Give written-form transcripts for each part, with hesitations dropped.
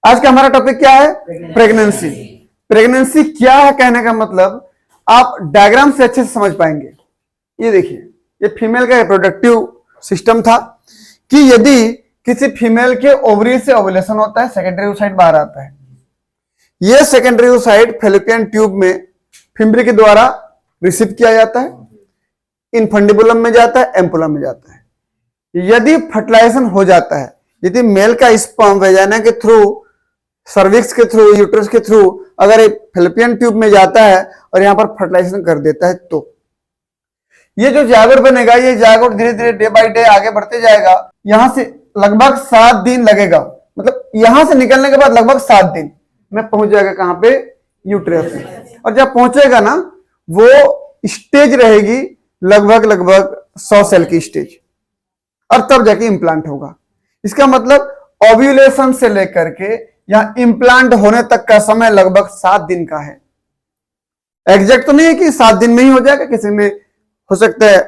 आज का हमारा टॉपिक क्या है? प्रेगनेंसी। प्रेगनेंसी क्या है कहने का मतलब आप डायग्राम से अच्छे से समझ पाएंगे। ये देखिए, ये फीमेल का रिप्रोडक्टिव सिस्टम था कि यदि किसी फीमेल के ओवरी से ओवुलेशन होता है, सेकेंडरी oocyte बाहर आता है। यह सेकेंडरी oocyte फैलोपियन ट्यूब में फिम्बरी के द्वारा रिसीव किया जाता है, इनफंडिबुलम में जाता है, एम्पुलम में जाता है। यदि फर्टिलाइजेशन हो जाता है, यदि मेल का स्पर्म वेजाइना के थ्रू, सर्विक्स के थ्रू, यूट्रस के थ्रू अगर फैलोपियन ट्यूब में जाता है और यहां पर फर्टिलाइजेशन कर देता है, तो ये जो जायगोट बनेगा, ये जायगोट धीरे धीरे डे बाय डे आगे बढ़ते जाएगा। यहां से लगभग 7 दिन लगेगा, मतलब यहां से निकलने के बाद लगभग 7 दिन में पहुंच जाएगा कहां पे? यूट्रस में। और जब पहुंचेगा ना, वो स्टेज रहेगी लगभग 100 सेल की स्टेज, और तब जाके इंप्लांट होगा। इसका मतलब ओव्यूलेशन से लेकर के यहां इंप्लांट होने तक का समय लगभग 7 दिन का है। एग्जैक्ट तो नहीं है कि 7 दिन में ही हो जाएगा, किसी में हो सकता है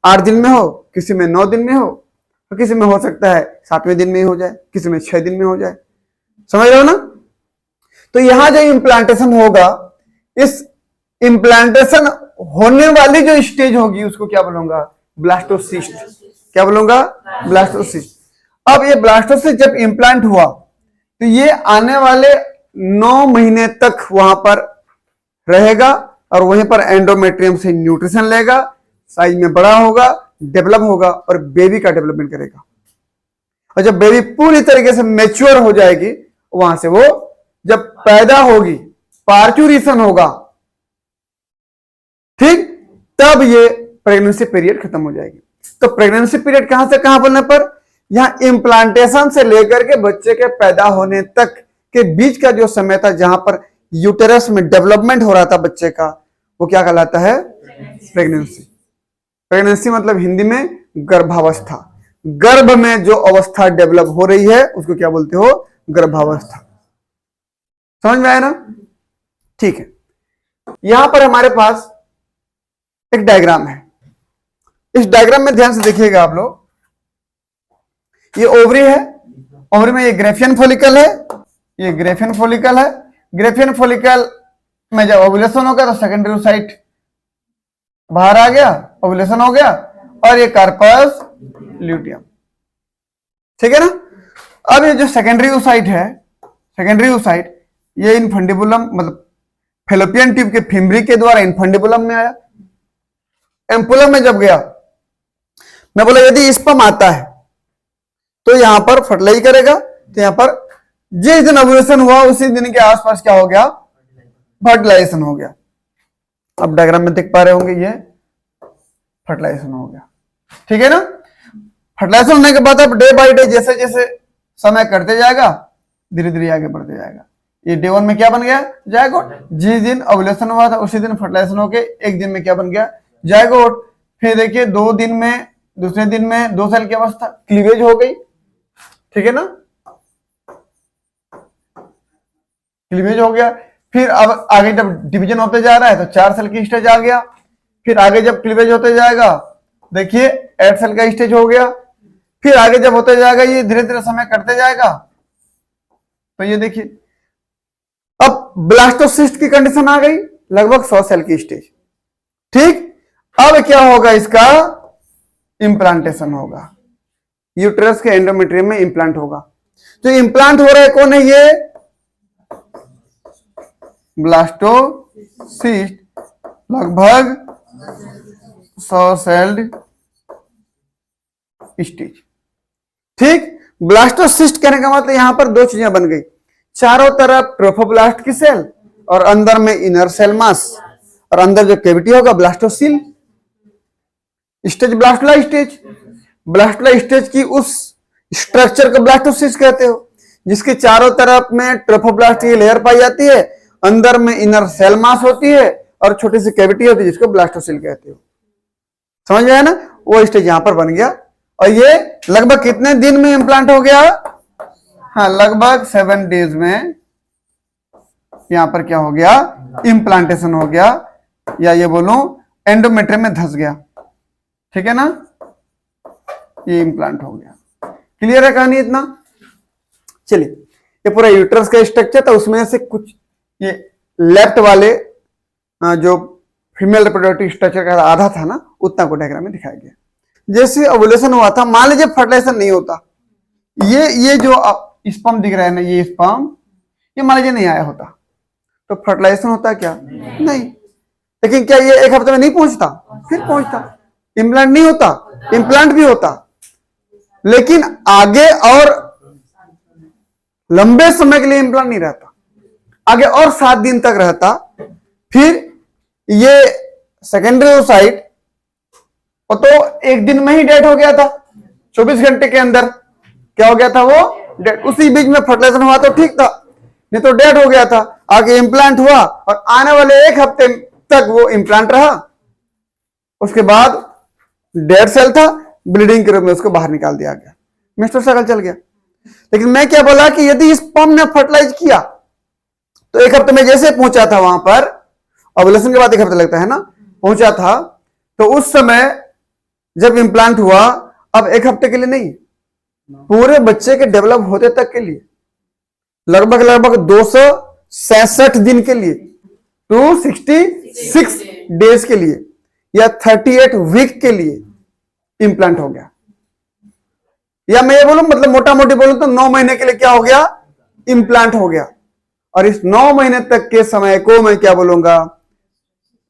8 दिन में हो, किसी में 9 दिन में हो, और किसी में हो सकता है 7वें दिन में ही हो जाए, किसी में 6 दिन में हो जाए। समझ रहे हो ना? तो यहां जो इम्प्लांटेशन होगा, इस इम्प्लांटेशन होने वाली जो स्टेज होगी उसको क्या बोलूंगा? ब्लास्टोसिस्ट। क्या बोलूंगा? ब्लास्टोसिस्ट। अब ये ब्लास्टोसिस्ट जब इम्प्लांट हुआ तो ये आने वाले 9 महीने तक वहां पर रहेगा और वहीं पर एंडोमेट्रियम से न्यूट्रिशन लेगा, साइज में बड़ा होगा, डेवलप होगा और बेबी का डेवलपमेंट करेगा। और जब बेबी पूरी तरीके से मैच्योर हो जाएगी, वहां से वो जब पैदा होगी, पार्चुरेशन होगा, ठीक, तब ये प्रेगनेंसी पीरियड खत्म हो जाएगी। तो प्रेगनेंसी पीरियड कहां से कहां बोलने पर? यहां इम्प्लांटेशन से लेकर के बच्चे के पैदा होने तक के बीच का जो समय था, जहां पर यूटेरस में डेवलपमेंट हो रहा था बच्चे का, वो क्या कहलाता है? प्रेगनेंसी। प्रेगनेंसी मतलब हिंदी में गर्भावस्था। गर्भ में जो अवस्था डेवलप हो रही है उसको क्या बोलते हो? गर्भावस्था। समझ में आया ना? ठीक है। यहां पर हमारे पास एक डायग्राम है। इस डायग्राम में ध्यान से देखिएगा आप लोग। ये ओवरी है, ओवरी में ये ग्रेफियन फॉलिकल है, ये ग्रेफियन फॉलिकल है। ग्रेफियन फॉलिकल में जब ओवुलेशन होगा तो सेकेंडरी oocyte बाहर आ गया, ओवुलेशन हो गया, और ये कार्पस ल्यूटियम। ठीक है ना? अब ये जो सेकेंडरी oocyte है, सेकेंडरी oocyte ये इनफंडिबुलम मतलब फैलोपियन ट्यूब के फिम्बरी के द्वारा इनफंडिबुलम में आया, एम्पुलम में जब गया, मैं बोला यदि स्पर्म आता है तो यहां पर फर्टिलाइज करेगा। तो यहां पर जिस दिन ओवुलेशन हुआ उसी दिन के आसपास क्या हो गया? फर्टिलाइजेशन हो गया। अब डायग्राम में देख पा रहे होंगे, ये फर्टिलाइजेशन हो गया। ठीक है ना? फर्टिलाइजेशन होने के बाद अब डे बाय डे जैसे जैसे समय करते जाएगा, धीरे धीरे आगे बढ़ते जाएगा। ये डे 1 में क्या बन गया? जायगोट। जिस दिन ओवुलेशन हुआ था उसी दिन फर्टिलाइजेशन होके एक दिन में क्या बन गया? जायगोट। फिर देखिए 2 दिन में, दूसरे दिन में 2 सेल की अवस्था, क्लीवेज हो गई। ठीक है ना? क्लीवेज हो गया। फिर अब आगे जब डिवीजन होते जा रहा है तो 4 सेल की स्टेज आ गया। फिर आगे जब क्लीवेज होते जाएगा, देखिए 8 सेल का स्टेज हो गया। फिर आगे जब होते जाएगा, ये धीरे धीरे समय करते जाएगा, तो ये देखिए अब ब्लास्टोसिस्ट की कंडीशन आ गई, लगभग 100 सेल की स्टेज। ठीक, अब क्या होगा? इसका इंप्लांटेशन होगा, यूट्रस के एंडोमेट्रियम में इंप्लांट होगा। तो इंप्लांट हो रहा है कौन है? ये ब्लास्टोसिस्ट, लगभग 100 सेल्ड स्टेज। ठीक, ब्लास्टोसिस्ट कहने का मतलब यहां पर 2 चीजें बन गई, चारों तरफ ट्रोफोब्लास्ट की सेल और अंदर में इनर सेल मास, और अंदर जो कैविटी होगा blastocoel stage, blastula stage. Blastula stage की उस स्ट्रक्चर को ब्लास्टोसिस्ट कहते हो, जिसके चारों तरफ में ट्रोफोब्लास्ट की लेयर पाई जाती है, अंदर में इनर सेल मास होती है और छोटी सी कैविटी होती है जिसको ब्लास्टोसिल कहते हो। समझ में आया ना? वो स्टेज यहां पर बन गया। और ये लगभग कितने दिन में इंप्लांट हो गया? हाँ, लगभग 7 डेज में यहां पर क्या हो गया? इंप्लांटेशन हो गया, या ये बोलूं एंडोमेट्रियम में धंस गया। ठीक है ना? ये इंप्लांट हो गया। क्लियर है कहानी इतना? चलिए, ये पूरा यूट्रस का स्ट्रक्चर था, उसमें से कुछ ये लेफ्ट वाले जो फीमेल रिप्रोडक्टिव स्ट्रक्चर का आधा था ना, उतना को डायग्राम में दिखाया गया। जैसे ओवुलेशन हुआ था, मान लीजिए फर्टिलाइजेशन नहीं होता, ये जो स्पर्म दिख रहा है ना, ये स्पर्म ये मान लीजिए नहीं आया होता, तो फर्टिलाइजेशन होता क्या? नहीं। लेकिन क्या ये एक हफ्ते में नहीं पहुंचता? फिर पहुंचता। इम्प्लांट नहीं होता? इम्प्लांट भी होता, लेकिन आगे और लंबे समय के लिए इम्प्लांट नहीं रहता, आगे और 7 दिन तक रहता। फिर ये सेकेंडरी ओसाइट वो तो एक दिन में ही डेड हो गया था, 24 घंटे के अंदर क्या हो गया था वो डेड। उसी बीच में फर्टिलाइजेशन हुआ तो ठीक था, नहीं तो डेड हो गया था। आगे इम्प्लांट हुआ और आने वाले 1 हफ्ते तक वो इम्प्लांट रहा, उसके बाद डेड सेल था, ब्लीडिंग के रूप में उसको बाहर निकाल दिया गया, मेंस्ट्रुअल साइकिल चल गया। लेकिन मैं क्या बोला कि यदि स्पर्म ने फर्टिलाइज किया तो 1 हफ्ते में जैसे पहुंचा था वहां पर, ओवुलेशन के बाद 1 हफ्ता लगता है ना, पहुंचा था, तो उस समय जब इम्प्लांट हुआ, अब 1 हफ्ते के लिए नहीं, पूरे बच्चे के डेवलप होते तक के लिए लगभग 266 दिन के लिए, 266 डेज के लिए या 38 वीक के लिए इम्प्लांट हो गया। या मैं ये बोलूं, मतलब मोटा मोटी बोलूं तो 9 महीने के लिए क्या हो गया? इम्प्लांट हो गया। और इस 9 महीने तक के समय को मैं क्या बोलूंगा?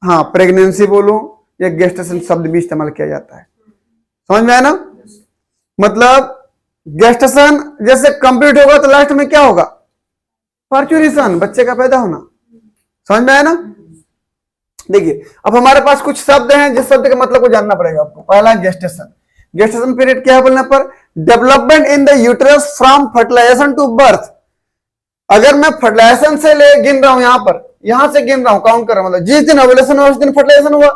हाँ, प्रेगनेंसी बोलूं या गेस्टेशन शब्द भी इस्तेमाल किया जाता है। समझ में आया ना? मतलब गेस्टेशन जैसे कंप्लीट होगा तो लास्ट में क्या होगा? पार्चुरेशन, बच्चे का पैदा होना। समझ में आया ना? देखिए, अब हमारे पास कुछ शब्द हैं, जिस शब्द के मतलब को जानना पड़ेगा आपको। पहला गेस्टेशन। गेस्टेशन पीरियड क्या है बोलने पर? Development in the uterus from fertilisation to birth. अगर मैं फर्टिलाइजेशन से ले गिन रहा हूं, यहां से गिन रहा हूं, काउंट कर रहा हूं, मतलब जिस दिन ओवुलेशन हुआ उस दिन फर्टिलाइजेशन हुआ।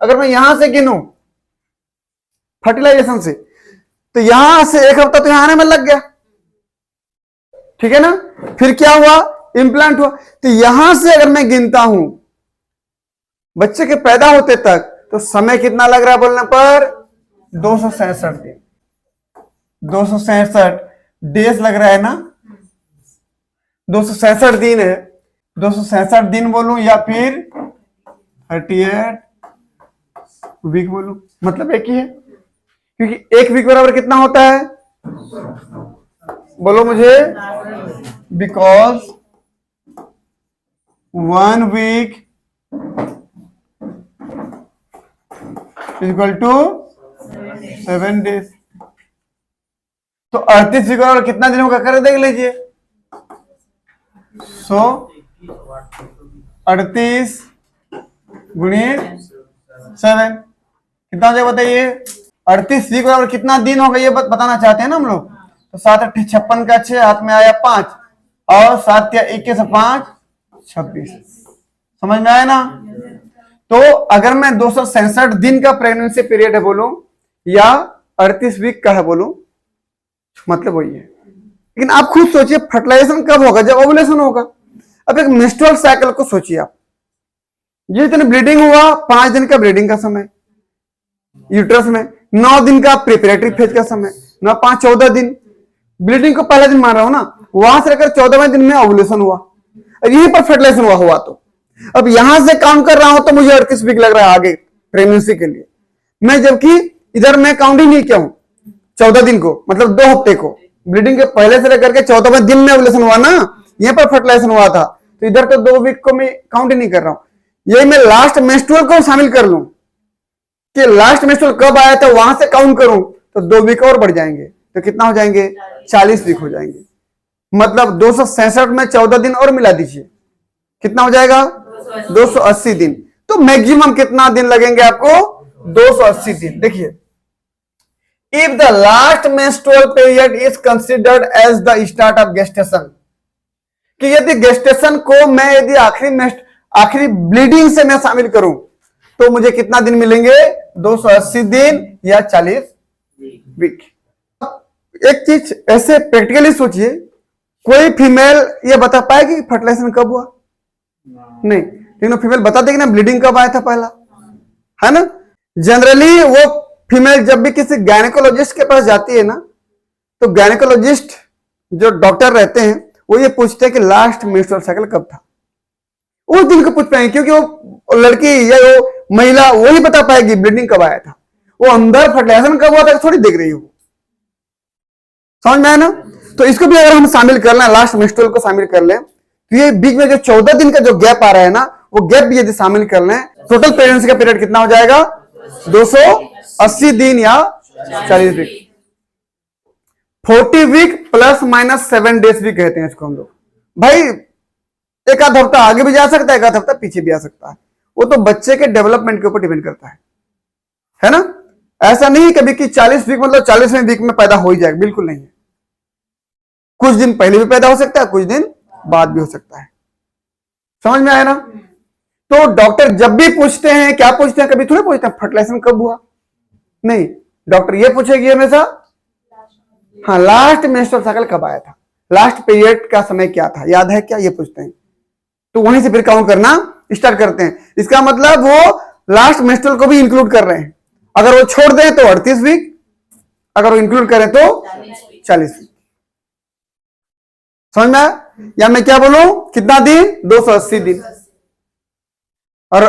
अगर मैं यहां से गिनूं फर्टिलाइजेशन से, तो यहां से 1 हफ्ता तो यहां आने में लग गया, ठीक है ना? फिर क्या हुआ? इम्प्लांट हुआ। तो यहां से अगर मैं गिनता हूं बच्चे के पैदा होते तक, तो समय कितना लग रहा है बोलने पर? 266 दिन, 266 डेज लग रहा है ना, 266 दिन है। 266 दिन बोलूं या फिर 38 वीक बोलूं, मतलब एक ही है, क्योंकि 1 वीक बराबर कितना होता है? बोलो मुझे। Because 1 week equal to 7 days. तो 38 वीक बराबर कितना दिन होगा? कर देख लीजिए। 38 गुणित 7 कितना हो जाएगा बताइए? 38 वीक बराबर कितना दिन होगा ये बताना चाहते हैं ना हम लोग। तो 7 8 56 का 6 हाथ में आया 5 और 7 या 21 5 26। समझ में आया ना? तो अगर मैं 266 दिन का प्रेगनेंसी पीरियड है बोलूं या 38 वीक का है बोलूं, मतलब वही है। लेकिन आप खुद सोचिए फर्टिलाइजेशन कब होगा? जब ओवुलेशन होगा। अब एक मेंस्ट्रुअल साइकिल को सोचिए आप, जिस दिन ब्लीडिंग हुआ 5 दिन का ब्लीडिंग का समय यूट्रस में, 9 दिन का प्रिपरेटरी फेज का समय, 9 5 14 दिन। ब्लीडिंग को पहला दिन मान रहा हूं ना, वहां से लेकर 14वें दिन में ओवुलेशन हुआ और यहीं पर फर्टिलाइजेशन हुआ तो अब यहां से काउंट कर रहा हूं तो मुझे 38 वीक लग रहा है आगे प्रेगनेंसी के लिए। मैं जबकि इधर मैं काउंट ही नहीं किया हूं 14 दिन को, मतलब 2 हफ्ते को। ब्लीडिंग के पहले से लेकर के 14वें दिन में ओवुलेशन हुआ ना, यहां पर फर्टिलाइजेशन हुआ था, तो इधर तो 2 वीक को मैं काउंट ही नहीं कर रहा हूं। यही मैं लास्ट मेंस्ट्रुअल को शामिल कर लूं कि लास्ट मेंस्ट्रुअल कब आया था वहां से काउंट करूं तो 2 वीक और बढ़ जाएंगे, तो कितना हो जाएंगे? 40 वीक हो जाएंगे। मतलब 266 में 14 दिन और मिला दीजिए, कितना हो जाएगा? 280 दिन। तो मैक्सिमम कितना दिन लगेंगे आपको? 280 दिन। देखिए, if the last menstrual period is considered as the start of gestation, कि यदि गेस्टेशन को मैं यदि आखिरी ब्लीडिंग से मैं शामिल करूं तो मुझे कितना दिन मिलेंगे? 280 दिन या 40 वीक। एक चीज ऐसे प्रैक्टिकली सोचिए, कोई फीमेल ये बता पाएगी फर्टिलाइजेशन कब हुआ? नहीं। लेकिन फीमेल बता देगी ना ब्लीडिंग कब आया था पहला, है ना? जनरली वो फीमेल जब भी किसी गायनेकोलॉजिस्ट के पास जाती है ना, तो गायनेकोलॉजिस्ट जो डॉक्टर रहते हैं वो ये पूछते हैं कि लास्ट मेंस्ट्रुअल साइकिल कब था। उस दिन को पूछ पाएंगे, क्योंकि वो लड़की या वो महिला वही बता पाएगी ब्लीडिंग कब आया था। वो अंदर फर्टिलाइजेशन कब हुआ था थोड़ी देख रही हो। समझ में आया ना? तो इसको भी अगर हम शामिल कर लें, लास्ट मेंस्ट्रुअल को शामिल कर लें, तो ये बीच में जो 14 दिन का जो गैप आ रहा है ना, वो गैप भी यदि शामिल कर लें, टोटल प्रेगनेंसी का पीरियड कितना हो जाएगा? 280 दिन या 40 week. 40 week plus minus 7 days भी कहते हैं इसको हम लोग। भाई एक आध हफ्ता आगे भी जा सकता है, एक आध हफ्ता पीछे भी आ सकता है। वो तो बच्चे के डेवलपमेंट के ऊपर डिपेंड करता है ना? ऐसा नहीं कभी कि 40 वीक मतलब 40वें वीक में पैदा हो ही जाएगा, बिल्कुल नहीं है। कुछ दिन पहले भी पैदा हो सकता है, कुछ दिन बाद भी हो सकता है। समझ में आया ना? तो डॉक्टर जब भी पूछते हैं, क्या पूछते हैं, कभी थोड़े पूछते हैं फर्टिलाइजेशन कब हुआ, नहीं, डॉक्टर ये पूछेगी हमेशा, हाँ लास्ट मेंस्ट्रुअल साइकिल कब आया था, लास्ट पीरियड का समय क्या था, याद है क्या, ये पूछते हैं। तो वहीं से फिर काउंट करना स्टार्ट करते हैं। इसका मतलब वो लास्ट मेंस्ट्रुअल को भी इंक्लूड कर रहे हैं। अगर वो छोड़ दें तो 38 वीक, अगर वो इंक्लूड करें तो 40 वीक। समझ में आया? या मैं क्या बोलूं, कितना दिन? 280 दिन। और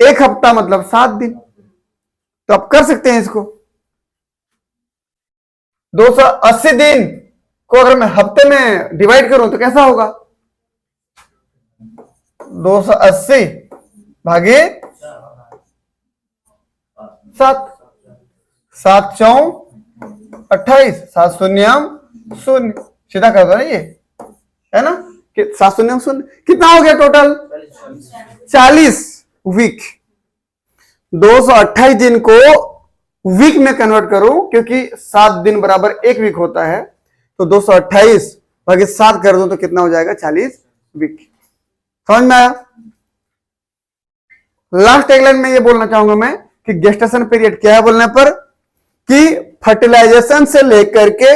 एक हफ्ता मतलब 7 दिन। तो आप कर सकते हैं इसको। 280 दिन को अगर मैं हफ्ते में डिवाइड करूं तो कैसा होगा? 280 भागे 7, 7 चौं 28, 7 शून्यम 0, सीधा कर दो ना, ये है ना कि 7 शून्यम 0 कितना हो गया टोटल? 40 वीक। 228 दिन को वीक में कन्वर्ट करूं, क्योंकि 7 दिन बराबर 1 वीक होता है, तो 228 भागे 7 कर दो तो कितना हो जाएगा? 40 वीक। समझ में आया? लास्ट एक लाइन में ये बोलना चाहूंगा मैं कि गेस्टेशन पीरियड क्या है बोलने पर, कि फर्टिलाइजेशन से लेकर के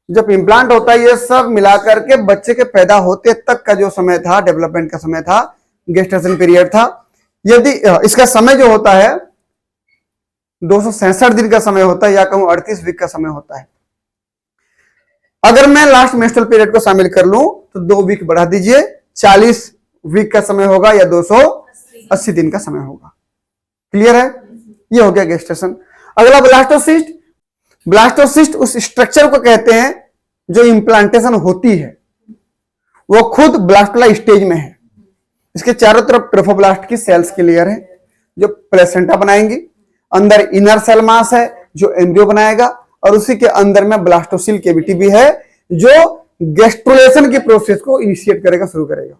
जब इंप्लांट होता है, ये सब मिलाकर के बच्चे के पैदा होते तक का जो समय था, डेवलपमेंट का समय था, गेस्टेशन पीरियड था। यदि इसका समय जो होता है 266 दिन का समय होता है, या कहूं 38 वीक का समय होता है। अगर मैं लास्ट मेंस्ट्रुअल पीरियड को शामिल कर लूं तो 2 वीक बढ़ा दीजिए, 40 वीक का समय होगा या 280 दिन का समय होगा। क्लियर है? ये हो गया गेस्टेशन। अगला ब्लास्टोसिस्ट। ब्लास्टोसिस्ट उस स्ट्रक्चर को कहते हैं जो इंप्लांटेशन होती है, वो खुद ब्लास्टोला स्टेज में है। इसके चारों तरफ ट्रोफोब्लास्ट की सेल्स की लेयर है जो प्लेसेंटा बनाएंगी, अंदर इनर सेल मास है जो एम्ब्रियो बनाएगा, और उसी के अंदर में ब्लास्टोसिल कैविटी भी है जो गैस्ट्रुलेशन की प्रोसेस को इनिशिएट करेगा, शुरू करेगा।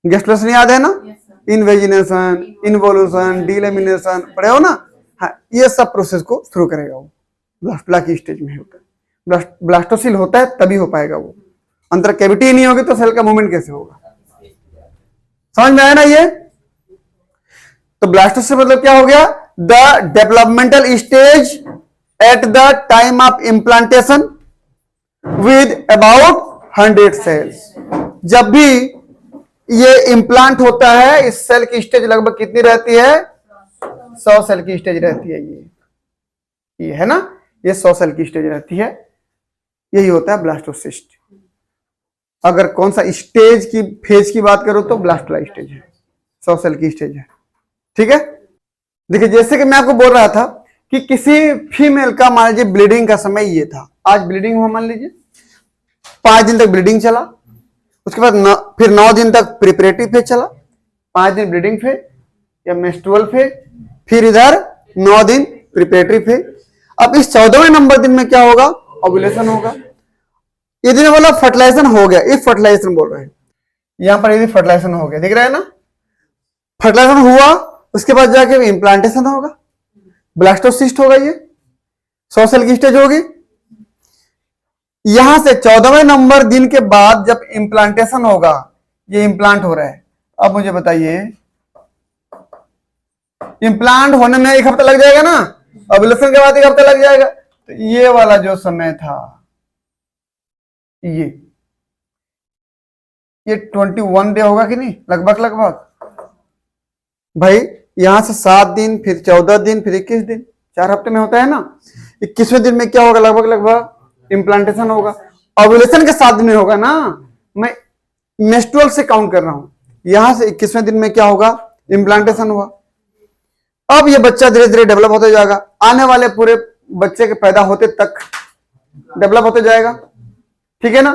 गैस्ट्रुलेशन याद है ना? इनवेजिनेशन, इन्वोल्यूशन, डिलेमिनेशन पढ़े हो ना? हाँ, ये सब प्रोसेस को शुरू करेगा वो। ब्लास्टोला की स्टेज में होता है, ब्लास्टोसिल होता है तभी हो पाएगा वो। अंदर कैविटी ही नहीं होगी तो सेल का मूवमेंट कैसे होगा? समझ में आया ना ये? तो ब्लास्टोसिल मतलब क्या हो गया? The developmental stage at the time of implantation with about 100 cells. जब भी ये इम्प्लांट होता है, इस सेल की स्टेज लगभग कितनी रहती है? 100 सेल की स्टेज रहती है। ये है ना, ये 100 सेल की स्टेज रहती है। यही होता है ब्लास्टोसिस्ट। अगर कौन सा स्टेज की, फेज की बात करो तो ब्लास्टोला स्टेज है, 100 सेल की स्टेज है। ठीक है? देखिए जैसे कि मैं आपको बोल रहा था कि किसी फीमेल का मान लीजिए ब्लीडिंग का समय ये था, आज ब्लीडिंग हुआ मान लीजिए, 5 दिन तक ब्लीडिंग चला, उसके बाद फिर 9 दिन तक प्रिपरेटिव फेज चला, 5 दिन ब्लीडिंग फेज या मेंस्ट्रुअल फेज, फिर इधर 9 दिन प्रिपरेटरी फेज। अब इस 14वें नंबर दिन में क्या होगा? ओव्यूलेशन होगा। ये दिन बोला फर्टिलाइजेशन हो गया, इफ फर्टिलाइजेशन बोल रहे हैं यहां पर, यदि फर्टिलाइजेशन हो गया, दिख रहा है ना? फर्टिलाइजेशन हुआ, उसके बाद जाके इम्प्लांटेशन होगा, ब्लास्टोसिस्ट होगा, ये 100 सेल की स्टेज होगी। यहां से 14वें नंबर दिन के बाद जब इम्प्लांटेशन होगा, ये इम्प्लांट हो रहा है। अब मुझे बताइए, इम्प्लांट होने में 1 हफ्ता लग जाएगा ना, ओव्यूलेशन के बाद 1 हफ्ता लग जाएगा। तो ये वाला जो समय था, ये 21 डे होगा कि नहीं? लगभग भाई यहां से 7 दिन, फिर 14 दिन, फिर 21 दिन, 4 हफ्ते में होता है ना। 21वें दिन में क्या होगा? लगभग इम्प्लांटेशन होगा। ओव्यूलेशन के 7 दिन में होगा ना, मैं मेंस्ट्रुअल से काउंट कर रहा हूं, यहां से 21वें दिन में क्या होगा, इम्प्लांटेशन हुआ। अब ये बच्चा धीरे धीरे डेवलप होते जाएगा, आने वाले पूरे बच्चे के पैदा होते तक डेवलप होते जाएगा, ठीक है ना।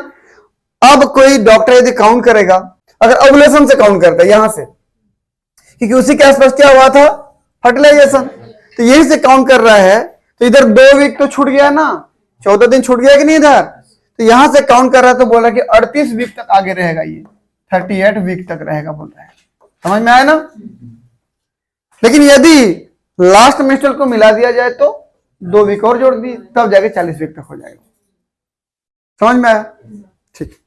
अब कोई डॉक्टर यदि काउंट करेगा, अगर ओव्यूलेशन से काउंट करता है यहां से, क्योंकि उसी के आसपास क्या हुआ था, फर्टिलाइजेशन, तो यहीं से काउंट कर रहा है, तो इधर 2 वीक तो छूट गया ना, 14 दिन छूट गया कि नहीं इधर, तो यहां से काउंट कर रहा है, तो बोला कि 38 वीक तक आगे रहेगा, ये 38 वीक तक रहेगा बोल रहा है, समझ में आया ना। लेकिन यदि लास्ट मेंस्ट्रुअल को मिला दिया जाए तो 2 वीक और जोड़ दिए, तब जाके 40 वीक तक हो जाएगा, समझ में आया, ठीक।